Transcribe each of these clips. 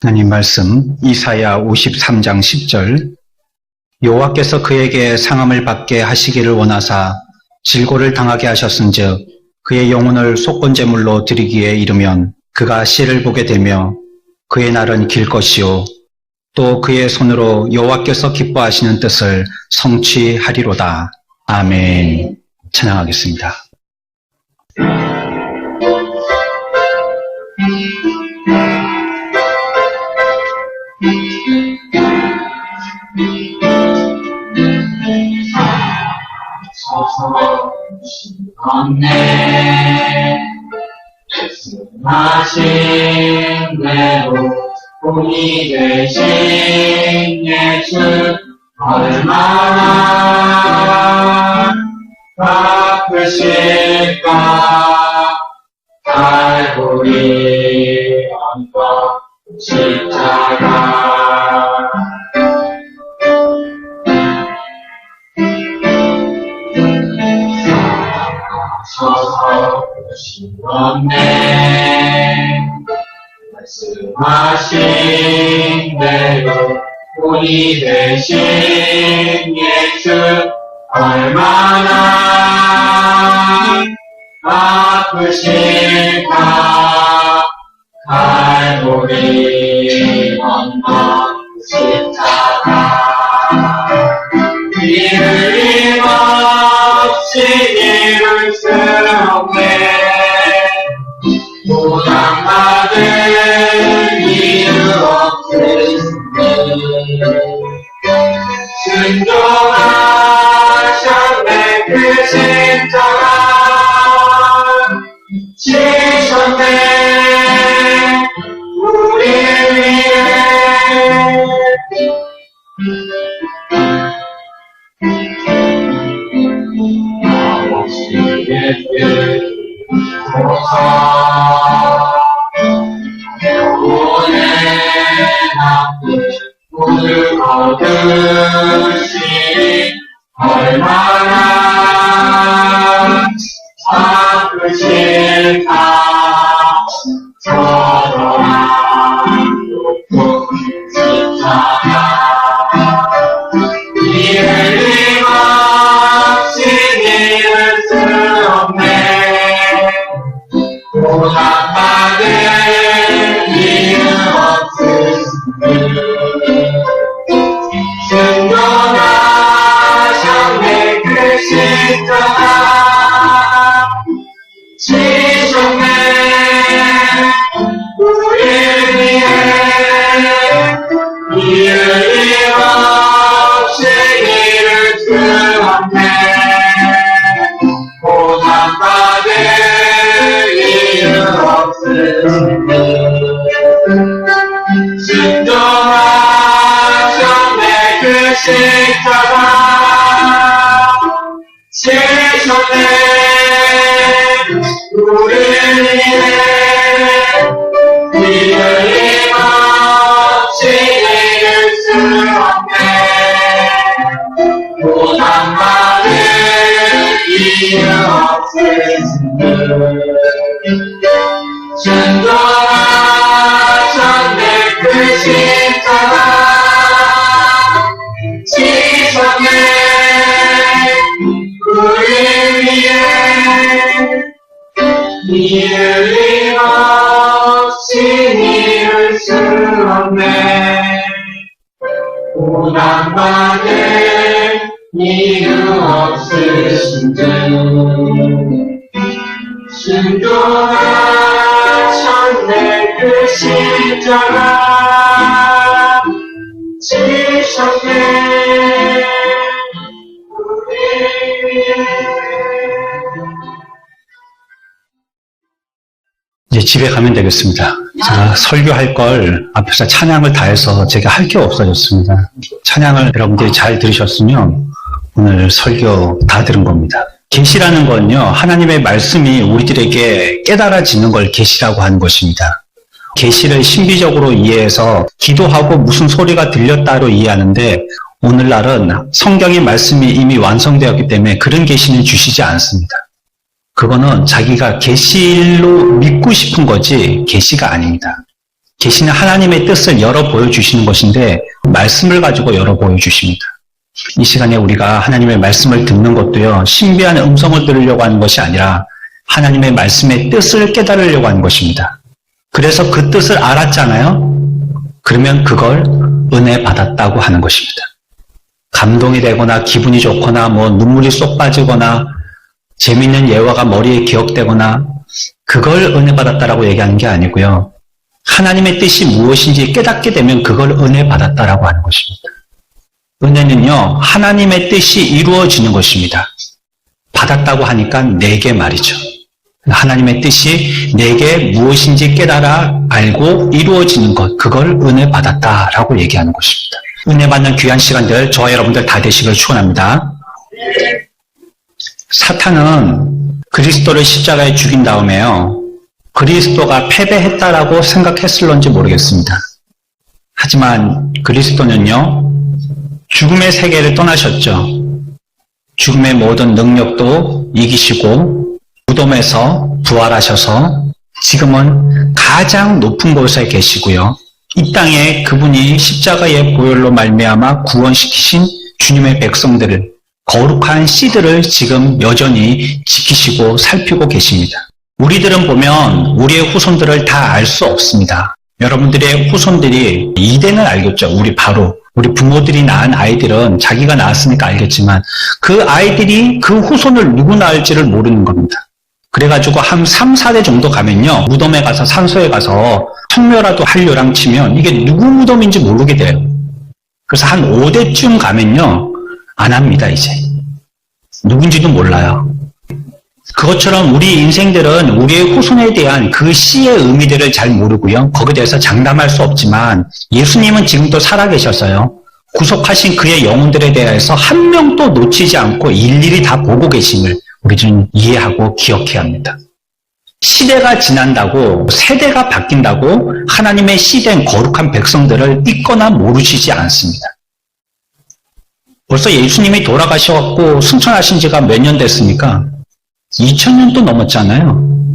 하나님 말씀 이사야 53장 10절 여호와께서 그에게 상함을 받게 하시기를 원하사 질고를 당하게 하셨은즉 그의 영혼을 속건제물로 드리기에 이르면 그가 씨를 보게 되며 그의 날은 길 것이요 또 그의 손으로 여호와께서 기뻐하시는 뜻을 성취하리로다. 아멘. 찬양하겠습니다. 서서 없네 말씀하신 대로 본이 되신 예수 얼마나 바쁘실까 갈보리 언덕 십자가 서서 없네 말씀하신 대로 본이 되신 예수 얼마나 아프실까 갈보리 언덕 십자가 이를 힘없이 이룰 수 없네 보장받을 이유 없으시니 순종하셨네 그 십자가 지셨네 우리 위해 아버지의 뜻 보사 영혼의 나쁜 모두 거두시니 얼마나 아프실까 저러나 높은 십자가 이를 힘없이 이룰 수 없네 보장받을 이유 없으시니 순종하셨네 그 십자가 지셨네 우리를 위해 이유 없이 이룰 수 없네 보장받을 이유 없으시니 순종하셨네 그 십자가 지셨네 우리를 위해 이유 힘없이 이룰 수 없네 보장받을 이유 없으시니 순종하셨네 그 십자가 지셨네 우리를 위해 이유 힘없이 이룰 수 없네 보장받을 이유 없으신즉 순종하셨네 그 십자가 지셨네 우리를 위해 이제 집에 가면 되겠습니다. 제가 설교할 걸 앞에서 찬양을 다 해서 제가 할 게 없어졌습니다. 찬양을 여러분들이 잘 들으셨으면 오늘 설교 다 들은 겁니다. 계시라는 건요, 하나님의 말씀이 우리들에게 깨달아지는 걸 계시라고 하는 것입니다. 계시를 신비적으로 이해해서 기도하고 무슨 소리가 들렸다로 이해하는데 오늘날은 성경의 말씀이 이미 완성되었기 때문에 그런 계시는 주시지 않습니다. 그거는 자기가 계시로 믿고 싶은 거지 계시가 아닙니다. 계시는 하나님의 뜻을 열어 보여주시는 것인데 말씀을 가지고 열어 보여주십니다. 이 시간에 우리가 하나님의 말씀을 듣는 것도요, 신비한 음성을 들으려고 하는 것이 아니라 하나님의 말씀의 뜻을 깨달으려고 하는 것입니다. 그래서 그 뜻을 알았잖아요? 그러면 그걸 은혜 받았다고 하는 것입니다. 감동이 되거나 기분이 좋거나 눈물이 쏙 빠지거나 재미있는 예화가 머리에 기억되거나 그걸 은혜 받았다라고 얘기하는 게 아니고요. 하나님의 뜻이 무엇인지 깨닫게 되면 그걸 은혜 받았다라고 하는 것입니다. 은혜는요, 하나님의 뜻이 이루어지는 것입니다. 받았다고 하니까 내게 말이죠. 하나님의 뜻이 내게 무엇인지 깨달아 알고 이루어지는 것, 그걸 은혜 받았다라고 얘기하는 것입니다. 은혜 받는 귀한 시간들 저와 여러분들 다 되시길 축원합니다. 사탄은 그리스도를 십자가에 죽인 다음에요, 그리스도가 패배했다라고 생각했을런지 모르겠습니다. 하지만 그리스도는요, 죽음의 세계를 떠나셨죠. 죽음의 모든 능력도 이기시고 무덤에서 부활하셔서 지금은 가장 높은 곳에 계시고요. 이 땅에 그분이 십자가의 보혈로 말미암아 구원시키신 주님의 백성들을, 거룩한 씨들을 지금 여전히 지키시고 살피고 계십니다. 우리들은 보면 우리의 후손들을 다 알 수 없습니다. 여러분들의 후손들이 이대는 알겠죠. 우리 부모들이 낳은 아이들은 자기가 낳았으니까 알겠지만 그 아이들이 그 후손을 누구 낳을지를 모르는 겁니다. 그래가지고 한 3, 4대 정도 가면요, 무덤에 가서 산소에 가서 성묘라도 하려랑 치면 이게 누구 무덤인지 모르게 돼요. 그래서 한 5대쯤 가면요, 안 합니다. 이제 누군지도 몰라요. 그것처럼 우리 인생들은 우리의 후손에 대한 그 씨의 의미들을 잘 모르고요, 거기에 대해서 장담할 수 없지만 예수님은 지금도 살아계셔서요, 구속하신 그의 영혼들에 대해서 한 명도 놓치지 않고 일일이 다 보고 계심을 우리는 이해하고 기억해야 합니다. 시대가 지난다고, 세대가 바뀐다고 하나님의 씨된 거룩한 백성들을 잊거나 모르시지 않습니다. 벌써 예수님이 돌아가셔갖고 승천하신 지가 몇 년 됐습니까? 2000년도 넘었잖아요.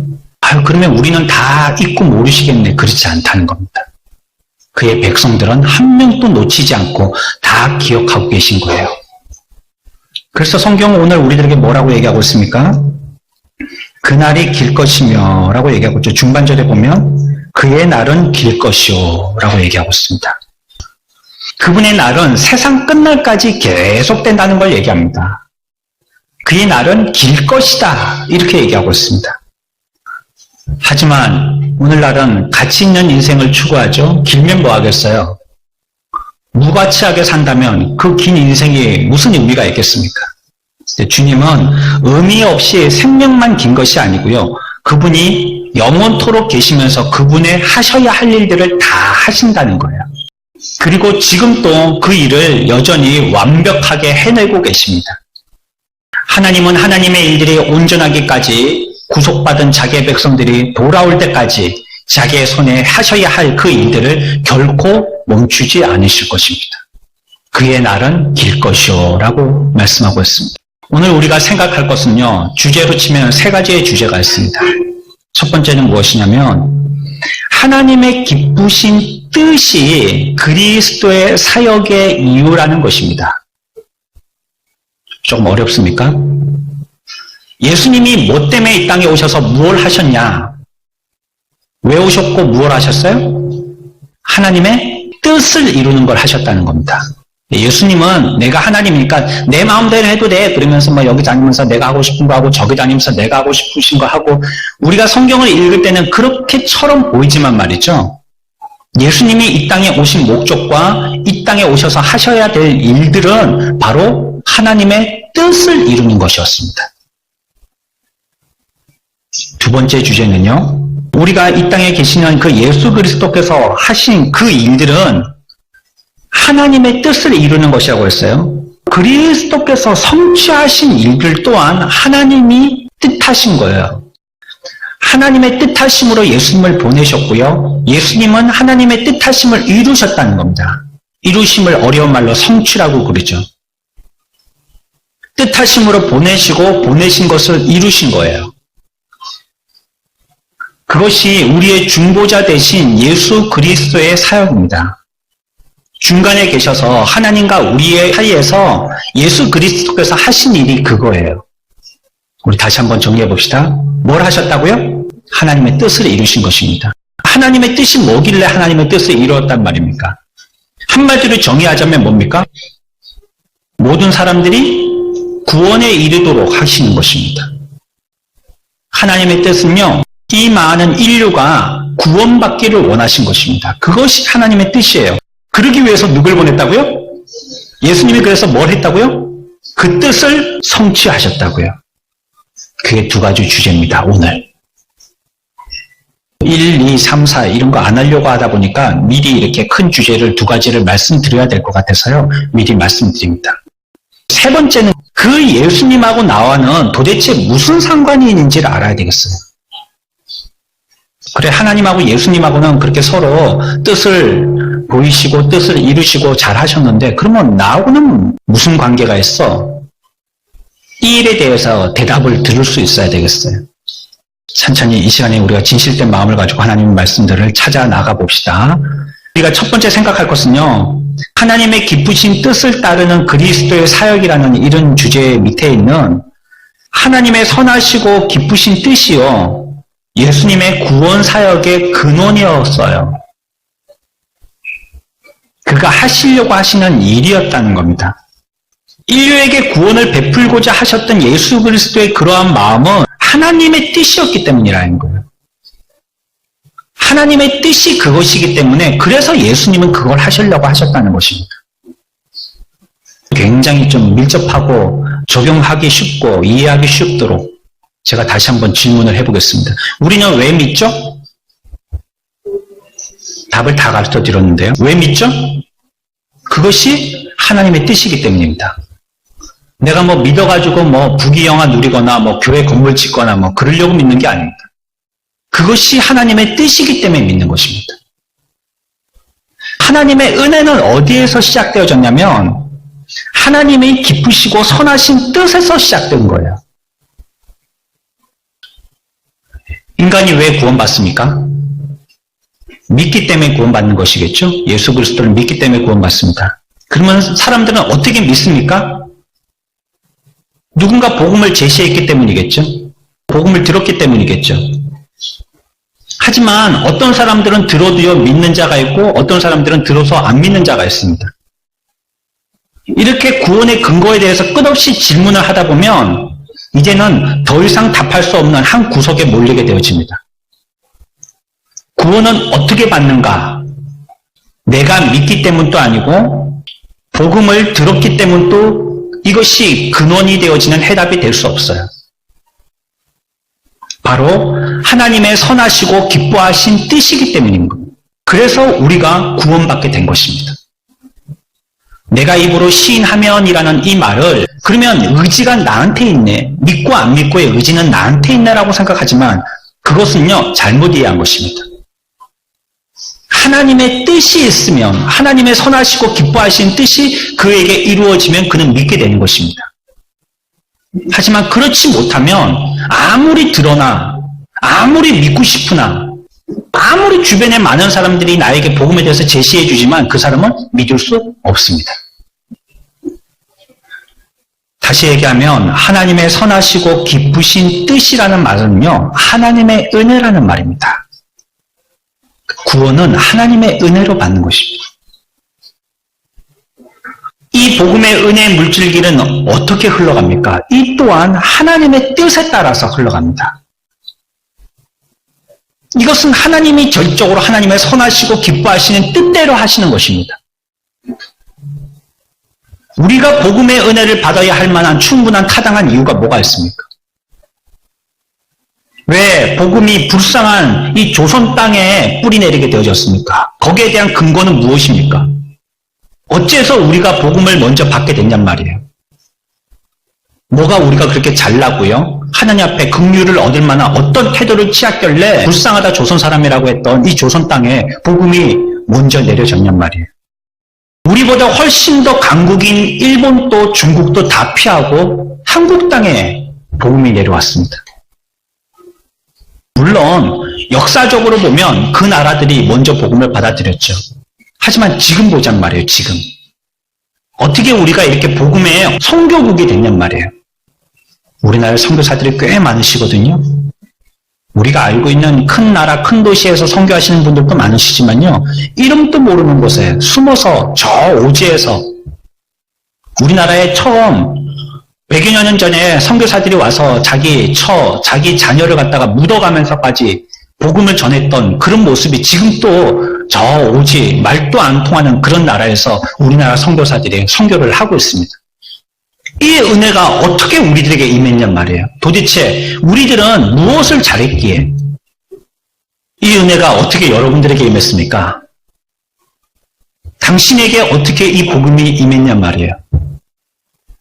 그러면 우리는 다 잊고 모르시겠네. 그렇지 않다는 겁니다. 그의 백성들은 한 명도 놓치지 않고 다 기억하고 계신 거예요. 그래서 성경은 오늘 우리들에게 뭐라고 얘기하고 있습니까? 그날이 길 것이며 라고 얘기하고 있죠. 중반절에 보면 그의 날은 길 것이요 라고 얘기하고 있습니다. 그분의 날은 세상 끝날까지 계속된다는 걸 얘기합니다. 그의 날은 길 것이다 이렇게 얘기하고 있습니다. 하지만 오늘날은 가치 있는 인생을 추구하죠. 길면 뭐 하겠어요? 무가치하게 산다면 그 긴 인생이 무슨 의미가 있겠습니까? 주님은 의미 없이 생명만 긴 것이 아니고요, 그분이 영원토록 계시면서 그분의 하셔야 할 일들을 다 하신다는 거예요. 그리고 지금도 그 일을 여전히 완벽하게 해내고 계십니다. 하나님은 하나님의 일들이 온전하기까지, 구속받은 자기의 백성들이 돌아올 때까지 자기의 손에 하셔야 할 그 일들을 결코 멈추지 않으실 것입니다. 그의 날은 길 것이요 라고 말씀하고 있습니다. 오늘 우리가 생각할 것은요, 주제로 치면 세 가지의 주제가 있습니다. 첫 번째는 무엇이냐면 하나님의 기쁘신 뜻이 그리스도의 사역의 이유라는 것입니다. 조금 어렵습니까? 예수님이 뭐 때문에 이 땅에 오셔서 무엇을 하셨냐? 왜 오셨고 무엇을 하셨어요? 하나님의 뜻을 이루는 걸 하셨다는 겁니다. 예수님은 내가 하나님이니까 내 마음대로 해도 돼 그러면서 여기 다니면서 내가 하고 싶은 거 하고 저기 다니면서 내가 하고 싶으신 거 하고, 우리가 성경을 읽을 때는 그렇게처럼 보이지만 말이죠, 예수님이 이 땅에 오신 목적과 이 땅에 오셔서 하셔야 될 일들은 바로 하나님의 뜻을 이루는 것이었습니다. 두 번째 주제는요, 우리가 이 땅에 계시는 그 예수 그리스도께서 하신 그 일들은 하나님의 뜻을 이루는 것이라고 했어요. 그리스도께서 성취하신 일들 또한 하나님이 뜻하신 거예요. 하나님의 뜻하심으로 예수님을 보내셨고요, 예수님은 하나님의 뜻하심을 이루셨다는 겁니다. 이루심을 어려운 말로 성취라고 그러죠. 뜻하심으로 보내시고 보내신 것을 이루신 거예요. 그것이 우리의 중보자 대신 예수 그리스도의 사역입니다. 중간에 계셔서 하나님과 우리의 사이에서 예수 그리스도께서 하신 일이 그거예요. 우리 다시 한번 정리해 봅시다. 뭘 하셨다고요? 하나님의 뜻을 이루신 것입니다. 하나님의 뜻이 뭐길래 하나님의 뜻을 이루었단 말입니까? 한마디로 정의하자면 뭡니까? 모든 사람들이 구원에 이르도록 하시는 것입니다. 하나님의 뜻은요, 이 많은 인류가 구원받기를 원하신 것입니다. 그것이 하나님의 뜻이에요. 그러기 위해서 누굴 보냈다고요? 예수님이 그래서 뭘 했다고요? 그 뜻을 성취하셨다고요. 그게 두 가지 주제입니다, 오늘. 1, 2, 3, 4 이런 거 안 하려고 하다 보니까 미리 이렇게 큰 주제를 두 가지를 말씀드려야 될 것 같아서요. 미리 말씀드립니다. 세 번째는 그 예수님하고 나와는 도대체 무슨 상관이 있는지를 알아야 되겠어요. 그래, 하나님하고 예수님하고는 그렇게 서로 뜻을 보이시고 뜻을 이루시고 잘 하셨는데 그러면 나하고는 무슨 관계가 있어? 이 일에 대해서 대답을 들을 수 있어야 되겠어요. 천천히 이 시간에 우리가 진실된 마음을 가지고 하나님의 말씀들을 찾아 나가 봅시다. 우리가 첫 번째 생각할 것은요, 하나님의 기쁘신 뜻을 따르는 그리스도의 사역이라는 이런 주제 밑에 있는 하나님의 선하시고 기쁘신 뜻이요, 예수님의 구원 사역의 근원이었어요. 그가 하시려고 하시는 일이었다는 겁니다. 인류에게 구원을 베풀고자 하셨던 예수 그리스도의 그러한 마음은 하나님의 뜻이었기 때문이라는 거예요. 하나님의 뜻이 그것이기 때문에 그래서 예수님은 그걸 하시려고 하셨다는 것입니다. 굉장히 좀 밀접하고 적용하기 쉽고 이해하기 쉽도록 제가 다시 한번 질문을 해보겠습니다. 우리는 왜 믿죠? 답을 다 가르쳐 드렸는데요. 왜 믿죠? 그것이 하나님의 뜻이기 때문입니다. 내가 뭐 믿어가지고 뭐 부귀영화 누리거나 뭐 교회 건물 짓거나 뭐 그러려고 믿는 게 아닙니다. 그것이 하나님의 뜻이기 때문에 믿는 것입니다. 하나님의 은혜는 어디에서 시작되어졌냐면 하나님의 기쁘시고 선하신 뜻에서 시작된 거예요. 인간이 왜 구원받습니까? 믿기 때문에 구원받는 것이겠죠? 예수 그리스도를 믿기 때문에 구원받습니다. 그러면 사람들은 어떻게 믿습니까? 누군가 복음을 제시했기 때문이겠죠? 복음을 들었기 때문이겠죠? 하지만 어떤 사람들은 들어도요 믿는 자가 있고 어떤 사람들은 들어서 안 믿는 자가 있습니다. 이렇게 구원의 근거에 대해서 끝없이 질문을 하다 보면 이제는 더 이상 답할 수 없는 한 구석에 몰리게 되어집니다. 구원은 어떻게 받는가? 내가 믿기 때문도 아니고 복음을 들었기 때문도 이것이 근원이 되어지는 해답이 될 수 없어요. 바로 하나님의 선하시고 기뻐하신 뜻이기 때문입니다. 그래서 우리가 구원받게 된 것입니다. 내가 입으로 시인하면이라는 이 말을 그러면 의지가 나한테 있네, 믿고 안 믿고의 의지는 나한테 있네라고 생각하지만 그것은요 잘못 이해한 것입니다. 하나님의 뜻이 있으면 하나님의 선하시고 기뻐하신 뜻이 그에게 이루어지면 그는 믿게 되는 것입니다. 하지만 그렇지 못하면 아무리 들어나 아무리 믿고 싶으나 아무리 주변에 많은 사람들이 나에게 복음에 대해서 제시해 주지만 그 사람은 믿을 수 없습니다. 다시 얘기하면 하나님의 선하시고 기쁘신 뜻이라는 말은요 하나님의 은혜라는 말입니다. 구원은 하나님의 은혜로 받는 것입니다. 이 복음의 은혜의 물줄기는 어떻게 흘러갑니까? 이 또한 하나님의 뜻에 따라서 흘러갑니다. 이것은 하나님이 절적으로 하나님의 선하시고 기뻐하시는 뜻대로 하시는 것입니다. 우리가 복음의 은혜를 받아야 할 만한 충분한 타당한 이유가 뭐가 있습니까? 왜 복음이 불쌍한 이 조선 땅에 뿌리내리게 되어졌습니까? 거기에 대한 근거는 무엇입니까? 어째서 우리가 복음을 먼저 받게 됐냔 말이에요. 뭐가 우리가 그렇게 잘나고요? 하나님 앞에 긍휼을 얻을 만한 어떤 태도를 취했길래 불쌍하다 조선 사람이라고 했던 이 조선 땅에 복음이 먼저 내려졌냔 말이에요. 우리보다 훨씬 더 강국인 일본도 중국도 다 피하고 한국 땅에 복음이 내려왔습니다. 물론 역사적으로 보면 그 나라들이 먼저 복음을 받아들였죠. 하지만 지금 보자는 말이에요, 지금. 어떻게 우리가 이렇게 복음의 선교국이 됐냔 말이에요. 우리나라 선교사들이 꽤 많으시거든요. 우리가 알고 있는 큰 나라, 큰 도시에서 선교하시는 분들도 많으시지만요. 이름도 모르는 곳에 숨어서 저 오지에서 우리나라에 처음 100여 년 전에 선교사들이 와서 자기 자녀를 갖다가 묻어가면서까지 복음을 전했던 그런 모습이 지금 또 저 오지, 말도 안 통하는 그런 나라에서 우리나라 선교사들이 선교를 하고 있습니다. 이 은혜가 어떻게 우리들에게 임했냔 말이에요. 도대체 우리들은 무엇을 잘했기에 이 은혜가 어떻게 여러분들에게 임했습니까? 당신에게 어떻게 이 복음이 임했냔 말이에요.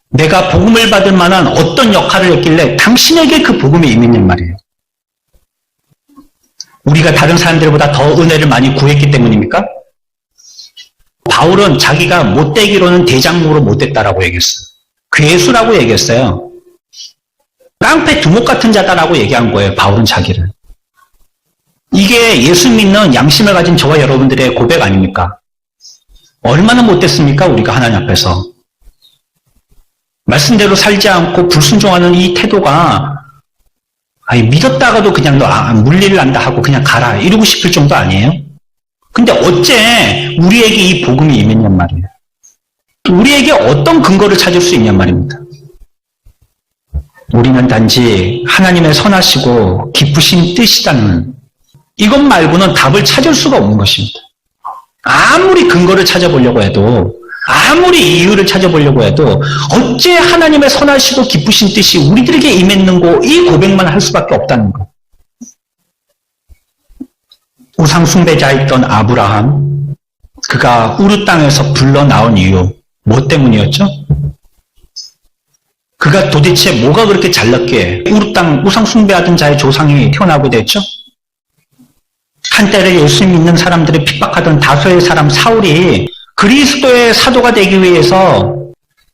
내가 복음을 받을 만한 어떤 역할을 했길래 당신에게 그 복음이 임했냔 말이에요. 우리가 다른 사람들보다 더 은혜를 많이 구했기 때문입니까? 바울은 자기가 못되기로는 대장으로 못됐다라고 얘기했어요. 괴수라고 얘기했어요. 깡패 두목 같은 자다라고 얘기한 거예요. 바울은 자기를. 이게 예수 믿는 양심을 가진 저와 여러분들의 고백 아닙니까? 얼마나 못됐습니까? 우리가 하나님 앞에서. 말씀대로 살지 않고 불순종하는 이 태도가 믿었다가도 그냥 너 물리를 난다 하고 그냥 가라 이러고 싶을 정도 아니에요? 근데 어째 우리에게 이 복음이 임했냔 말이에요. 우리에게 어떤 근거를 찾을 수 있냔 말입니다. 우리는 단지 하나님의 선하시고 기쁘신 뜻이라는 이것 말고는 답을 찾을 수가 없는 것입니다. 아무리 근거를 찾아보려고 해도 아무리 이유를 찾아보려고 해도 어째 하나님의 선하시고 기쁘신 뜻이 우리들에게 임했는고 이 고백만 할 수밖에 없다는 것. 우상 숭배자였던 아브라함, 그가 우르 땅에서 불러 나온 이유 뭐 때문이었죠? 그가 도대체 뭐가 그렇게 잘났기에 우르 땅 우상 숭배하던 자의 조상이 태어나게 됐죠? 한때를 예수 믿는 사람들을 핍박하던 다소의 사람 사울이 그리스도의 사도가 되기 위해서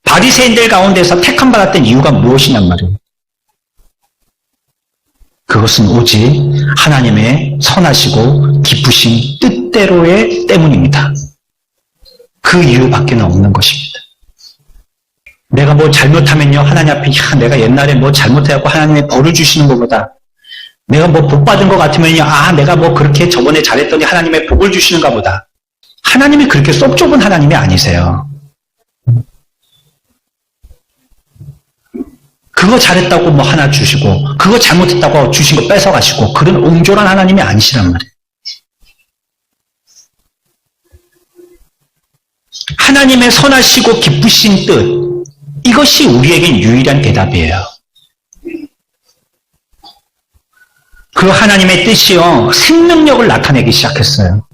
바리새인들 가운데서 택함받았던 이유가 무엇이냔 말이에요. 그것은 오직 하나님의 선하시고 기쁘신 뜻대로의 때문입니다. 그 이유밖에 없는 것입니다. 내가 뭐 잘못하면요 하나님 앞에 내가 옛날에 뭐 잘못해갖고 하나님의 벌을 주시는 것보다 내가 뭐 복 받은 것 같으면요 내가 뭐 그렇게 저번에 잘했더니 하나님의 복을 주시는가 보다. 하나님이 그렇게 쏙 좁은 하나님이 아니세요. 그거 잘했다고 뭐 하나 주시고 그거 잘못했다고 주신 거 뺏어가시고 그런 옹졸한 하나님이 아니시란 말이에요. 하나님의 선하시고 기쁘신 뜻, 이것이 우리에겐 유일한 대답이에요. 그 하나님의 뜻이요 생명력을 나타내기 시작했어요.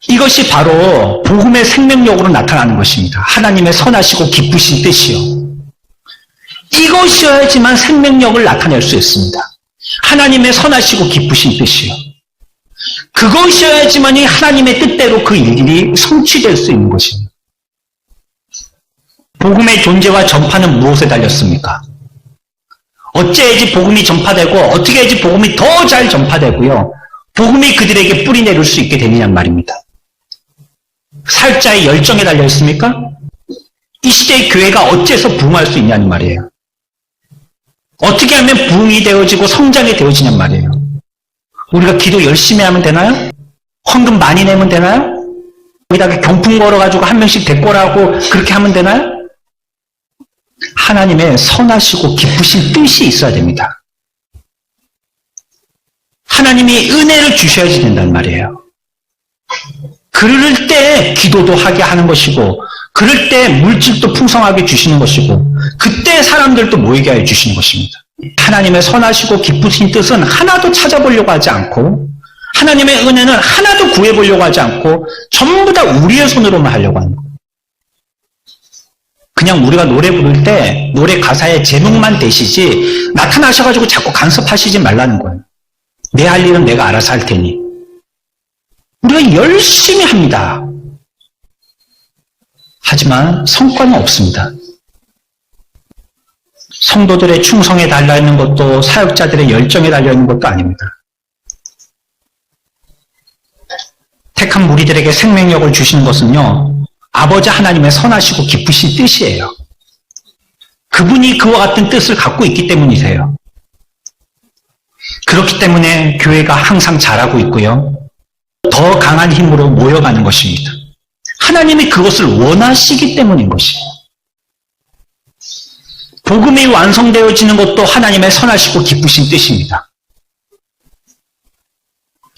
이것이 바로 복음의 생명력으로 나타나는 것입니다. 하나님의 선하시고 기쁘신 뜻이요. 이것이어야지만 생명력을 나타낼 수 있습니다. 하나님의 선하시고 기쁘신 뜻이요. 그것이어야지만이 하나님의 뜻대로 그 일이 성취될 수 있는 것입니다. 복음의 존재와 전파는 무엇에 달렸습니까? 어찌해야지 복음이 전파되고 어떻게 해야지 복음이 더 잘 전파되고요. 복음이 그들에게 뿌리 내릴 수 있게 되느냐 말입니다. 살자의 열정에 달려 있습니까? 이 시대의 교회가 어째서 부흥할 수 있냐는 말이에요. 어떻게 하면 부흥이 되어지고 성장이 되어지냔 말이에요. 우리가 기도 열심히 하면 되나요? 헌금 많이 내면 되나요? 거기다가 경품 걸어가지고 한 명씩 데꼬라고 그렇게 하면 되나요? 하나님의 선하시고 기쁘신 뜻이 있어야 됩니다. 하나님이 은혜를 주셔야지 된단 말이에요. 그럴 때 기도도 하게 하는 것이고 그럴 때 물질도 풍성하게 주시는 것이고 그때 사람들도 모이게 해 주시는 것입니다. 하나님의 선하시고 기쁘신 뜻은 하나도 찾아보려고 하지 않고 하나님의 은혜는 하나도 구해보려고 하지 않고 전부 다 우리의 손으로만 하려고 하는 거예요. 그냥 우리가 노래 부를 때 노래 가사의 제목만 대시지 나타나셔가지고 자꾸 간섭하시지 말라는 거예요. 내 할 일은 내가 알아서 할 테니. 우리가 열심히 합니다. 하지만 성과는 없습니다. 성도들의 충성에 달려있는 것도 사역자들의 열정에 달려있는 것도 아닙니다. 택한 무리들에게 생명력을 주시는 것은요, 아버지 하나님의 선하시고 기쁘신 뜻이에요. 그분이 그와 같은 뜻을 갖고 있기 때문이세요. 그렇기 때문에 교회가 항상 자라고 있고요, 더 강한 힘으로 모여가는 것입니다. 하나님이 그것을 원하시기 때문인 것이에요. 복음이 완성되어지는 것도 하나님의 선하시고 기쁘신 뜻입니다.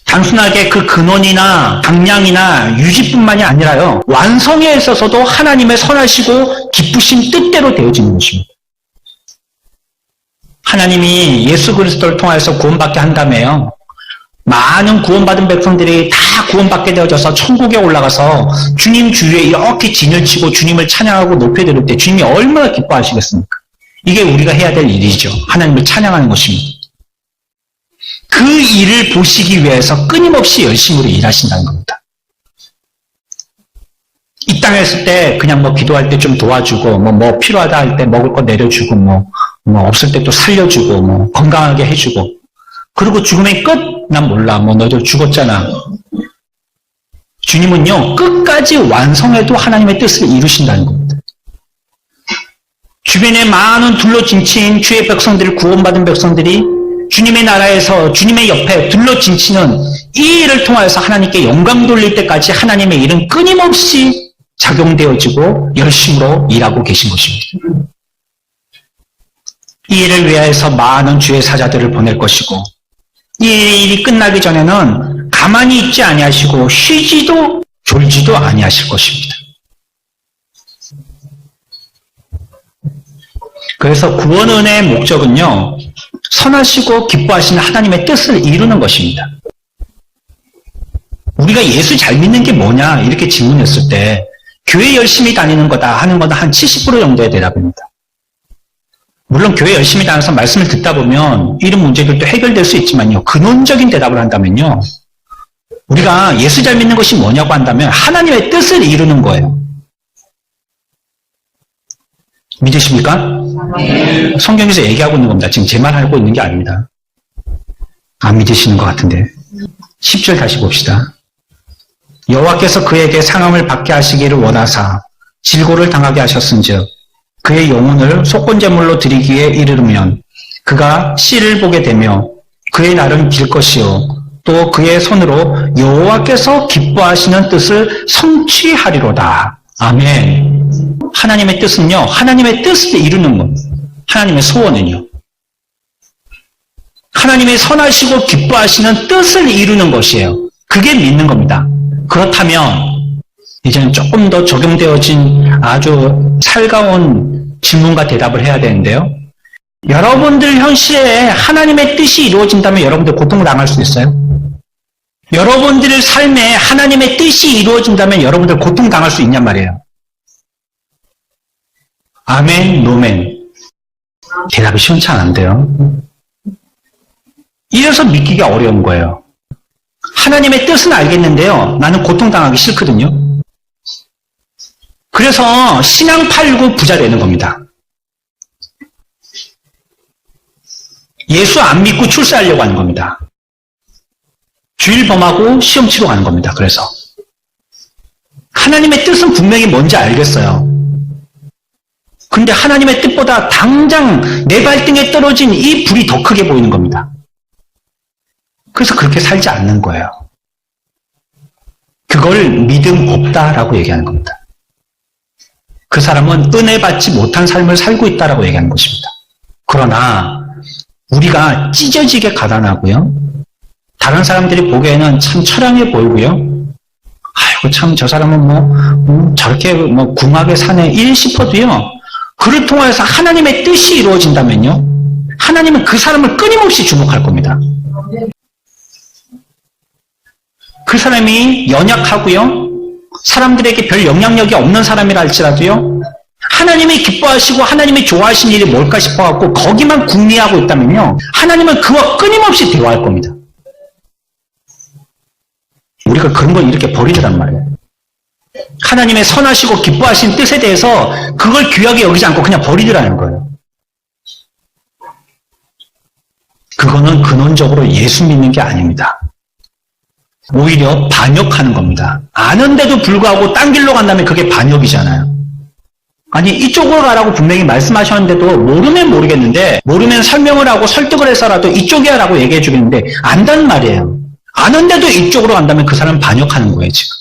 단순하게 그 근원이나 방향이나 유지뿐만이 아니라요, 완성에 있어서도 하나님의 선하시고 기쁘신 뜻대로 되어지는 것입니다. 하나님이 예수 그리스도를 통해서 구원받게 한다며요, 많은 구원받은 백성들이 다 구원받게 되어져서 천국에 올라가서 주님 주위에 이렇게 진을 치고 주님을 찬양하고 높여드릴 때 주님이 얼마나 기뻐하시겠습니까? 이게 우리가 해야 될 일이죠. 하나님을 찬양하는 것입니다. 그 일을 보시기 위해서 끊임없이 열심으로 일하신다는 겁니다. 이 땅에 있을 때 그냥 뭐 기도할 때 좀 도와주고, 뭐 필요하다 할 때 먹을 거 내려주고, 뭐 없을 때 또 살려주고, 뭐 건강하게 해주고, 그리고 죽음의 끝? 난 몰라. 뭐 너희들 죽었잖아. 주님은요, 끝까지 완성해도 하나님의 뜻을 이루신다는 겁니다. 주변에 많은 둘러진친 주의 백성들을 구원받은 백성들이 주님의 나라에서 주님의 옆에 둘러진치는 이 일을 통해서 하나님께 영광 돌릴 때까지 하나님의 일은 끊임없이 작용되어지고 열심으로 일하고 계신 것입니다. 이 일을 위해서 많은 주의 사자들을 보낼 것이고, 이 일이 끝나기 전에는 가만히 있지 아니하시고 쉬지도 졸지도 아니하실 것입니다. 그래서 구원 은혜의 목적은요, 선하시고 기뻐하시는 하나님의 뜻을 이루는 것입니다. 우리가 예수 잘 믿는 게 뭐냐 이렇게 질문했을 때 교회 열심히 다니는 거다 하는 건 한 70% 정도의 대답입니다. 물론 교회 열심히 다녀서 말씀을 듣다 보면 이런 문제들도 해결될 수 있지만요, 근원적인 대답을 한다면요, 우리가 예수 잘 믿는 것이 뭐냐고 한다면 하나님의 뜻을 이루는 거예요. 믿으십니까? 네. 성경에서 얘기하고 있는 겁니다. 지금 제 말 하고 있는 게 아닙니다. 안 믿으시는 것 같은데. 10절 다시 봅시다. 여호와께서 그에게 상함을 받게 하시기를 원하사 질고를 당하게 하셨은즉 그의 영혼을 속건제물로 드리기에 이르르면 그가 씨를 보게 되며 그의 날은 길 것이요 또 그의 손으로 여호와께서 기뻐하시는 뜻을 성취하리로다. 아멘. 하나님의 뜻은요, 하나님의 뜻을 이루는 것. 하나님의 소원은요, 하나님의 선하시고 기뻐하시는 뜻을 이루는 것이에요. 그게 믿는 겁니다. 그렇다면 이제는 조금 더 적용되어진 아주 살가운 질문과 대답을 해야 되는데요, 여러분들 현실에 하나님의 뜻이 이루어진다면 여러분들 고통을 당할 수 있어요? 여러분들의 삶에 하나님의 뜻이 이루어진다면 여러분들 고통 당할 수 있냔 말이에요. 아멘, 노멘. 대답이 시원치 않은데요. 이래서 믿기가 어려운 거예요. 하나님의 뜻은 알겠는데요, 나는 고통당하기 싫거든요. 그래서 신앙 팔고 부자 되는 겁니다. 예수 안 믿고 출세하려고 하는 겁니다. 주일 범하고 시험 치러 가는 겁니다. 그래서 하나님의 뜻은 분명히 뭔지 알겠어요. 근데 하나님의 뜻보다 당장 내 발등에 떨어진 이 불이 더 크게 보이는 겁니다. 그래서 그렇게 살지 않는 거예요. 그걸 믿음 없다라고 얘기하는 겁니다. 그 사람은 은혜 받지 못한 삶을 살고 있다라고 얘기하는 것입니다. 그러나 우리가 찢어지게 가난하고요, 다른 사람들이 보기에는 참 처량해 보이고요, 아이고 참 저 사람은 저렇게 궁하게 사네 일 싶어도요, 그를 통해서 하나님의 뜻이 이루어진다면요, 하나님은 그 사람을 끊임없이 주목할 겁니다. 그 사람이 연약하고요, 사람들에게 별 영향력이 없는 사람이라 할지라도요, 하나님이 기뻐하시고 하나님이 좋아하시는 일이 뭘까 싶어갖고 거기만 궁리하고 있다면요, 하나님은 그와 끊임없이 대화할 겁니다. 우리가 그런 걸 이렇게 버리더란 말이에요. 하나님의 선하시고 기뻐하신 뜻에 대해서 그걸 귀하게 여기지 않고 그냥 버리더라는 거예요. 그거는 근원적으로 예수 믿는 게 아닙니다. 오히려 반역하는 겁니다. 아는데도 불구하고 딴 길로 간다면 그게 반역이잖아요. 아니 이쪽으로 가라고 분명히 말씀하셨는데도 모르면 모르겠는데 모르면 설명을 하고 설득을 해서라도 이쪽이야 라고 얘기해 주겠는데 안단 말이에요. 아는데도 이쪽으로 간다면 그 사람은 반역하는 거예요 지금.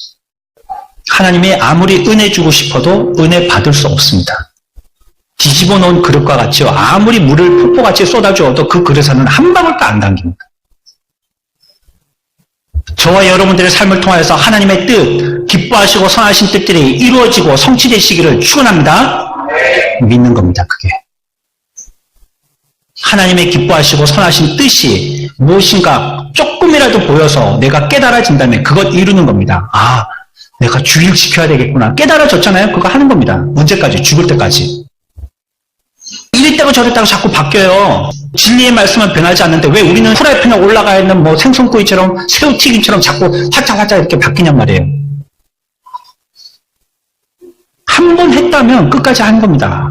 하나님이 아무리 은혜 주고 싶어도 은혜 받을 수 없습니다. 뒤집어 놓은 그릇과 같이요. 아무리 물을 폭포같이 쏟아주어도 그 그릇에는 한 방울도 안 담깁니다. 저와 여러분들의 삶을 통하여서 하나님의 뜻, 기뻐하시고 선하신 뜻들이 이루어지고 성취되시기를 축원합니다. 믿는 겁니다. 그게. 하나님의 기뻐하시고 선하신 뜻이 무엇인가 조금이라도 보여서 내가 깨달아진다면 그것 이루는 겁니다. 아, 내가 주일 지켜야 되겠구나. 깨달아졌잖아요. 그거 하는 겁니다. 언제까지? 죽을 때까지. 이랬다고 저랬다고 자꾸 바뀌어요. 진리의 말씀은 변하지 않는데 왜 우리는 프라이팬에 올라가 있는 뭐 생선구이처럼 새우튀김처럼 자꾸 화짝화짝 이렇게 바뀌냔 말이에요. 한 번 했다면 끝까지 하는 겁니다.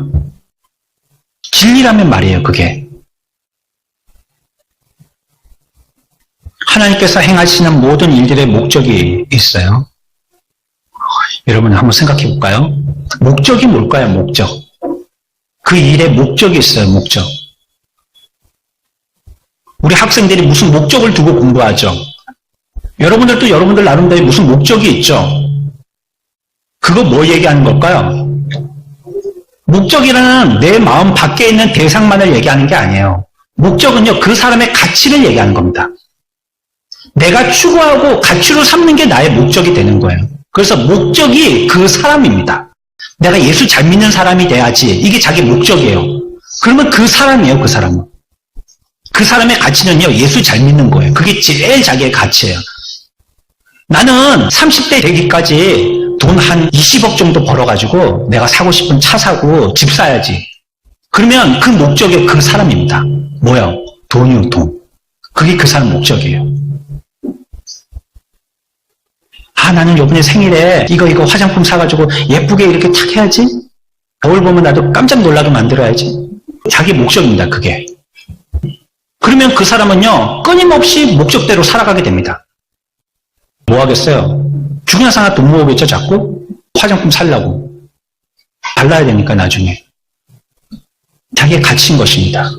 진리라면 말이에요, 그게. 하나님께서 행하시는 모든 일들의 목적이 있어요. 여러분 한번 생각해 볼까요? 목적이 뭘까요, 목적? 그 일에 목적이 있어요, 목적. 우리 학생들이 무슨 목적을 두고 공부하죠? 여러분들도 여러분들 나름대로 무슨 목적이 있죠? 그거 뭐 얘기하는 걸까요? 목적이라는 내 마음 밖에 있는 대상만을 얘기하는 게 아니에요. 목적은요, 그 사람의 가치를 얘기하는 겁니다. 내가 추구하고 가치로 삼는 게 나의 목적이 되는 거예요. 그래서 목적이 그 사람입니다. 내가 예수 잘 믿는 사람이 돼야지. 이게 자기 목적이에요. 그러면 그 사람이에요, 그 사람은. 그 사람의 가치는요, 예수 잘 믿는 거예요. 그게 제일 자기의 가치예요. 나는 30대 되기까지 돈 한 20억 정도 벌어가지고 내가 사고 싶은 차 사고 집 사야지. 그러면 그 목적이 그 사람입니다. 뭐요? 돈이요, 돈. 그게 그 사람 목적이에요. 아, 나는 요번에 생일에 이거 화장품 사가지고 예쁘게 이렇게 탁 해야지. 거울 보면 나도 깜짝 놀라게 만들어야지. 자기 목적입니다, 그게. 그러면 그 사람은요, 끊임없이 목적대로 살아가게 됩니다. 뭐 하겠어요? 죽으나 사나 돈 모으겠죠, 자꾸? 화장품 살려고. 발라야 되니까, 나중에. 자기의 가치인 것입니다.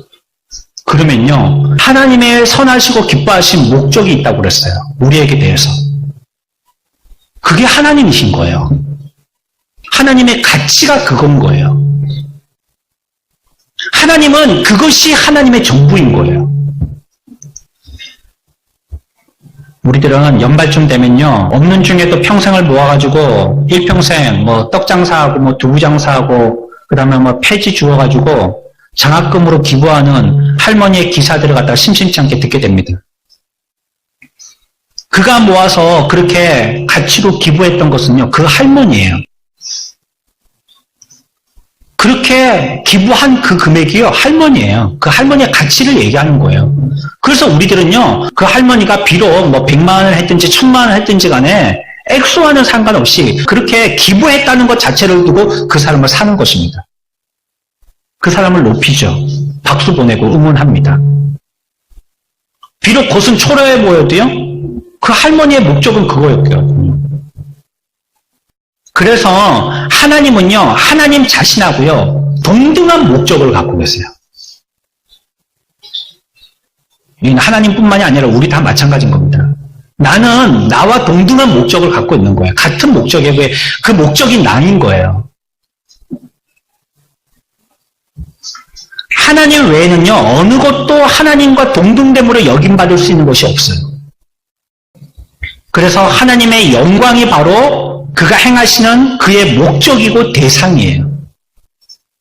그러면요, 하나님의 선하시고 기뻐하신 목적이 있다고 그랬어요. 우리에게 대해서. 그게 하나님이신 거예요. 하나님의 가치가 그건 거예요. 하나님은 그것이 하나님의 전부인 거예요. 우리들은 연말쯤 되면요, 없는 중에도 평생을 모아가지고 일평생 뭐 떡 장사하고 뭐 두부 장사하고 그다음에 뭐 폐지 주워가지고 장학금으로 기부하는 할머니의 기사들을 갖다가 심심치 않게 듣게 됩니다. 그가 모아서 그렇게 가치로 기부했던 것은요, 그 할머니예요. 그렇게 기부한 그 금액이요, 할머니예요. 그 할머니의 가치를 얘기하는 거예요. 그래서 우리들은요, 그 할머니가 비록 뭐 100만 원을 했든지 1000만 원을 했든지 간에 액수와는 상관없이 그렇게 기부했다는 것 자체를 두고 그 사람을 사는 것입니다. 그 사람을 높이죠. 박수 보내고 응원합니다. 비록 곳은 초라해 보여도요, 그 할머니의 목적은 그거였거든요. 그래서 하나님은요, 하나님 자신하고요, 동등한 목적을 갖고 계세요. 하나님뿐만이 아니라 우리 다 마찬가지인 겁니다. 나는 나와 동등한 목적을 갖고 있는 거예요. 같은 목적에 왜 그 목적이 나인 거예요. 하나님 외에는요, 어느 것도 하나님과 동등됨으로 여김받을 수 있는 것이 없어요. 그래서 하나님의 영광이 바로 그가 행하시는 그의 목적이고 대상이에요.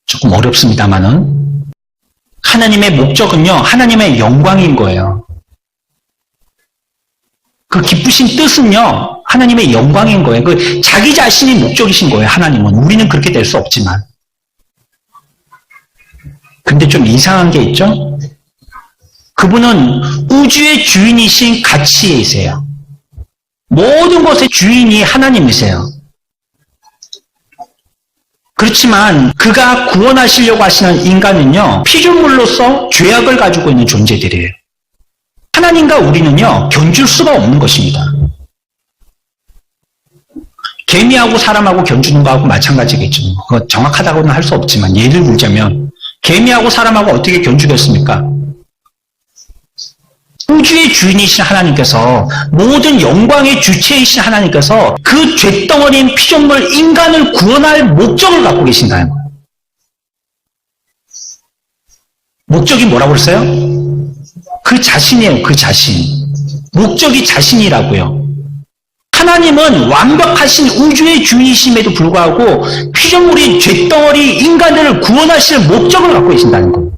조금 어렵습니다만은 하나님의 목적은요, 하나님의 영광인 거예요. 그 기쁘신 뜻은요, 하나님의 영광인 거예요. 그 자기 자신이 목적이신 거예요, 하나님은. 우리는 그렇게 될 수 없지만. 근데 좀 이상한 게 있죠? 그분은 우주의 주인이신 가치이세요. 모든 것의 주인이 하나님이세요. 그렇지만 그가 구원하시려고 하시는 인간은요, 피조물로서 죄악을 가지고 있는 존재들이에요. 하나님과 우리는요, 견줄 수가 없는 것입니다. 개미하고 사람하고 견주는 거하고 마찬가지겠죠. 그거 정확하다고는 할 수 없지만 예를 들자면 개미하고 사람하고 어떻게 견주겠습니까? 우주의 주인이신 하나님께서, 모든 영광의 주체이신 하나님께서 그 죄덩어리인 피조물 인간을 구원할 목적을 갖고 계신다는 거예요. 목적이 뭐라고 그랬어요? 그 자신이에요. 그 자신. 목적이 자신이라고요. 하나님은 완벽하신 우주의 주인이심에도 불구하고 피조물인 죄덩어리 인간들을 구원하실 목적을 갖고 계신다는 거예요.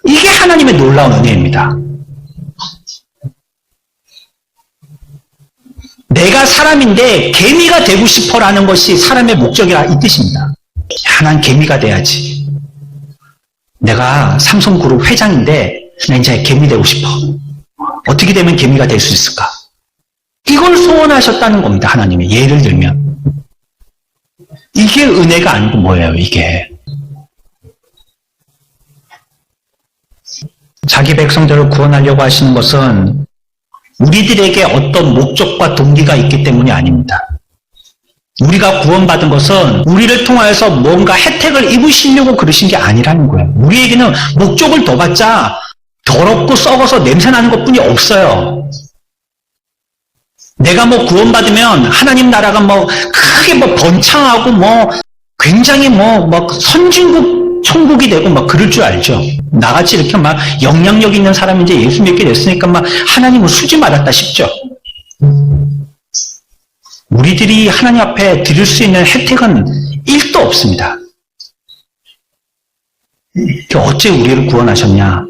이게 하나님의 놀라운 은혜입니다. 내가 사람인데 개미가 되고 싶어라는 것이 사람의 목적이라 이 뜻입니다. 난 개미가 돼야지. 내가 삼성그룹 회장인데 난 이제 개미 되고 싶어. 어떻게 되면 개미가 될 수 있을까? 이걸 소원하셨다는 겁니다. 하나님이. 예를 들면 이게 은혜가 아니고 뭐예요? 이게 자기 백성들을 구원하려고 하시는 것은 우리들에게 어떤 목적과 동기가 있기 때문이 아닙니다. 우리가 구원받은 것은 우리를 통하여서 뭔가 혜택을 입으시려고 그러신 게 아니라는 거예요. 우리에게는 목적을 둬봤자 더럽고 썩어서 냄새나는 것뿐이 없어요. 내가 뭐 구원받으면 하나님 나라가 뭐 크게 뭐 번창하고 뭐 굉장히 뭐 선진국 천국이 되고 막 그럴 줄 알죠. 나같이 이렇게 막 영향력 있는 사람이 이제 예수 믿게 됐으니까 막 하나님을 수지 말았다 싶죠. 우리들이 하나님 앞에 드릴 수 있는 혜택은 1도 없습니다. 어째 우리를 구원하셨냐?